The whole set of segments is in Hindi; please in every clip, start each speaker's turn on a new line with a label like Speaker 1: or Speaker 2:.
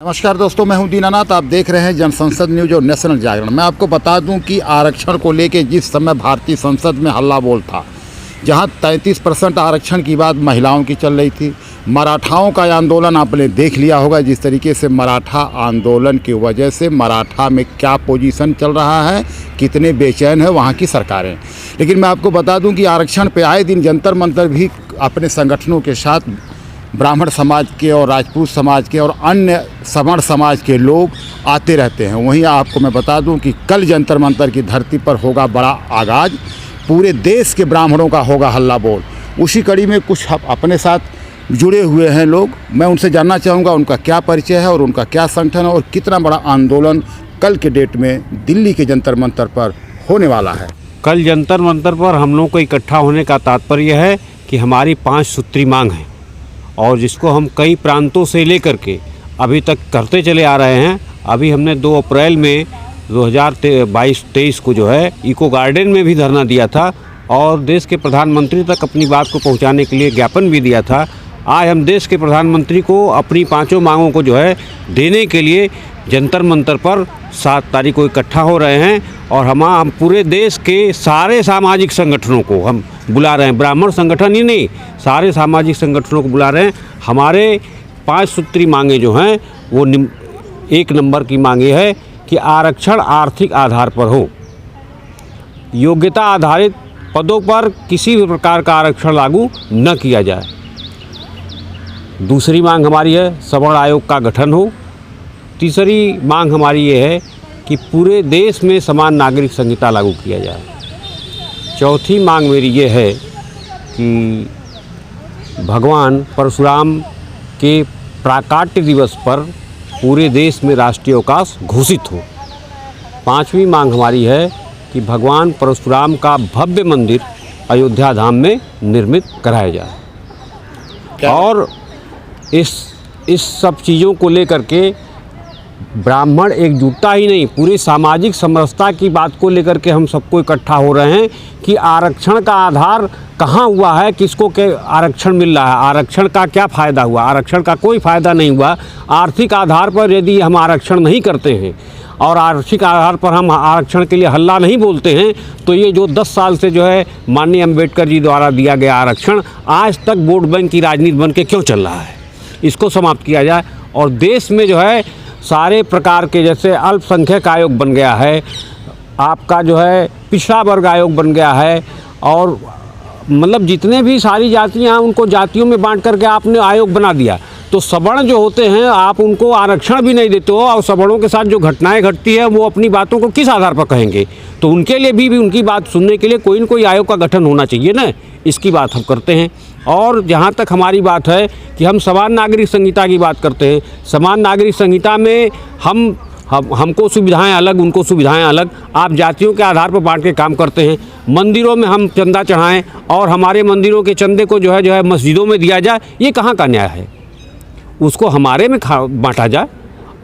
Speaker 1: नमस्कार दोस्तों, मैं हूं दीनानाथ। आप देख रहे हैं जनसंसद न्यूज और नेशनल जागरण। मैं आपको बता दूं कि आरक्षण को लेकर जिस समय भारतीय संसद में हल्ला बोल था, जहां 33% आरक्षण की बात महिलाओं की चल रही थी, मराठाओं का आंदोलन आपने देख लिया होगा। जिस तरीके से मराठा आंदोलन की वजह से मराठा में क्या पोजीशन चल रहा है, कितने बेचैन है वहाँ की सरकारें। लेकिन मैं आपको बता दूँ कि आरक्षण पर आए दिन जंतर मंतर भी अपने संगठनों के साथ ब्राह्मण समाज के और राजपूत समाज के और अन्य सवर्ण समाज के लोग आते रहते हैं। वहीं आपको मैं बता दूं कि कल जंतर मंतर की धरती पर होगा बड़ा आगाज़, पूरे देश के ब्राह्मणों का होगा हल्ला बोल। उसी कड़ी में कुछ अपने साथ जुड़े हुए हैं लोग, मैं उनसे जानना चाहूँगा उनका क्या परिचय है और उनका क्या संगठन है और कितना बड़ा आंदोलन कल के डेट में दिल्ली के जंतर मंतर पर होने वाला है।
Speaker 2: कल जंतर मंतर पर हम लोग को इकट्ठा होने का तात्पर्य है कि हमारी 5 सूत्री मांग है और जिसको हम कई प्रांतों से लेकर के अभी तक करते चले आ रहे हैं। अभी हमने 2 अप्रैल में 2022-23 को जो है इको गार्डन में भी धरना दिया था और देश के प्रधानमंत्री तक अपनी बात को पहुंचाने के लिए ज्ञापन भी दिया था। आज हम देश के प्रधानमंत्री को अपनी 5 मांगों को जो है देने के लिए जंतर मंतर पर 7 तारीख को इकट्ठा हो रहे हैं और हम पूरे देश के सारे सामाजिक संगठनों को हम बुला रहे हैं। ब्राह्मण संगठन ही नहीं, सारे सामाजिक संगठनों को बुला रहे हैं। हमारे 5 सूत्री मांगे जो हैं वो 1 नंबर की मांगे है कि आरक्षण आर्थिक आधार पर हो, योग्यता आधारित पदों पर किसी भी प्रकार का आरक्षण लागू न किया जाए। दूसरी मांग हमारी है सवर्ण आयोग का गठन हो। तीसरी मांग हमारी ये है कि पूरे देश में समान नागरिक संहिता लागू किया जाए। चौथी मांग मेरी ये है कि भगवान परशुराम के प्राकाट्य दिवस पर पूरे देश में राष्ट्रीय अवकाश घोषित हो। 5वीं मांग हमारी है कि भगवान परशुराम का भव्य मंदिर अयोध्या धाम में निर्मित कराया जाए। और इस सब चीज़ों को लेकर के ब्राह्मण एकजुटता ही नहीं, पूरी सामाजिक समरसता की बात को लेकर के हम सबको इकट्ठा हो रहे हैं कि आरक्षण का आधार कहाँ हुआ है, किसको क्या आरक्षण मिल रहा है, आरक्षण का क्या फ़ायदा हुआ। आरक्षण का कोई फ़ायदा नहीं हुआ। आर्थिक आधार पर यदि हम आरक्षण नहीं करते हैं और आर्थिक आधार पर हम आरक्षण के लिए हल्ला नहीं बोलते हैं तो ये जो 10 साल से जो है माननीय अम्बेडकर जी द्वारा दिया गया आरक्षण आज तक वोट बैंक की राजनीति बन के क्यों चल रहा है, इसको समाप्त किया जाए। और देश में जो है सारे प्रकार के, जैसे अल्पसंख्यक आयोग बन गया है, आपका जो है पिछड़ा वर्ग आयोग बन गया है और मतलब जितने भी सारी जातियां हैं उनको जातियों में बांट करके आपने आयोग बना दिया। तो सवर्ण जो होते हैं आप उनको आरक्षण भी नहीं देते हो और सवर्णों के साथ जो घटनाएं घटती है वो अपनी बातों को किस आधार पर कहेंगे। तो उनके लिए भी उनकी बात सुनने के लिए कोई न कोई आयोग का गठन होना चाहिए ना, इसकी बात हम करते हैं। और जहाँ तक हमारी बात है कि हम समान नागरिक संहिता की बात करते हैं, समान नागरिक संहिता में हमको सुविधाएं अलग, उनको सुविधाएं अलग, आप जातियों के आधार पर बांट के काम करते हैं। मंदिरों में हम चंदा चढ़ाएं और हमारे मंदिरों के चंदे को जो है मस्जिदों में दिया जाए, ये कहाँ का न्याय है। उसको हमारे में बांटा जाए।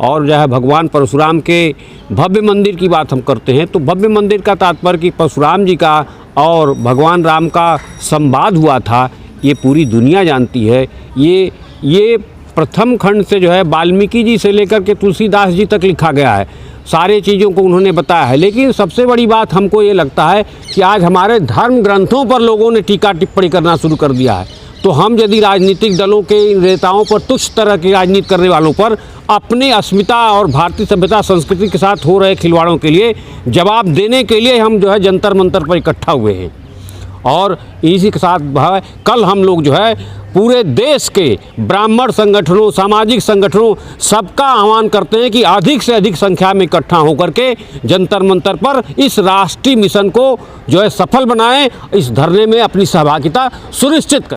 Speaker 2: और जो है भगवान परशुराम के भव्य मंदिर की बात हम करते हैं तो भव्य मंदिर का तात्पर्य कि परशुराम जी का और भगवान राम का संवाद हुआ था, ये पूरी दुनिया जानती है। ये प्रथम खंड से जो है वाल्मीकि जी से लेकर के तुलसीदास जी तक लिखा गया है, सारे चीज़ों को उन्होंने बताया है। लेकिन सबसे बड़ी बात हमको ये लगता है कि आज हमारे धर्म ग्रंथों पर लोगों ने टीका टिप्पणी करना शुरू कर दिया है। तो हम यदि राजनीतिक दलों के नेताओं पर तुच्छ तरह की राजनीति करने वालों पर अपनी अस्मिता और भारतीय सभ्यता संस्कृति के साथ हो रहे खिलवाड़ों के लिए जवाब देने के लिए हम जो है जंतर मंतर पर इकट्ठा हुए हैं। और इसी के साथ कल हम लोग जो है पूरे देश के ब्राह्मण संगठनों, सामाजिक संगठनों सबका आह्वान करते हैं कि अधिक से अधिक संख्या में इकट्ठा होकर के जंतर मंतर पर इस राष्ट्रीय मिशन को जो है सफल बनाएं, इस धरने में अपनी सहभागिता सुनिश्चित करें।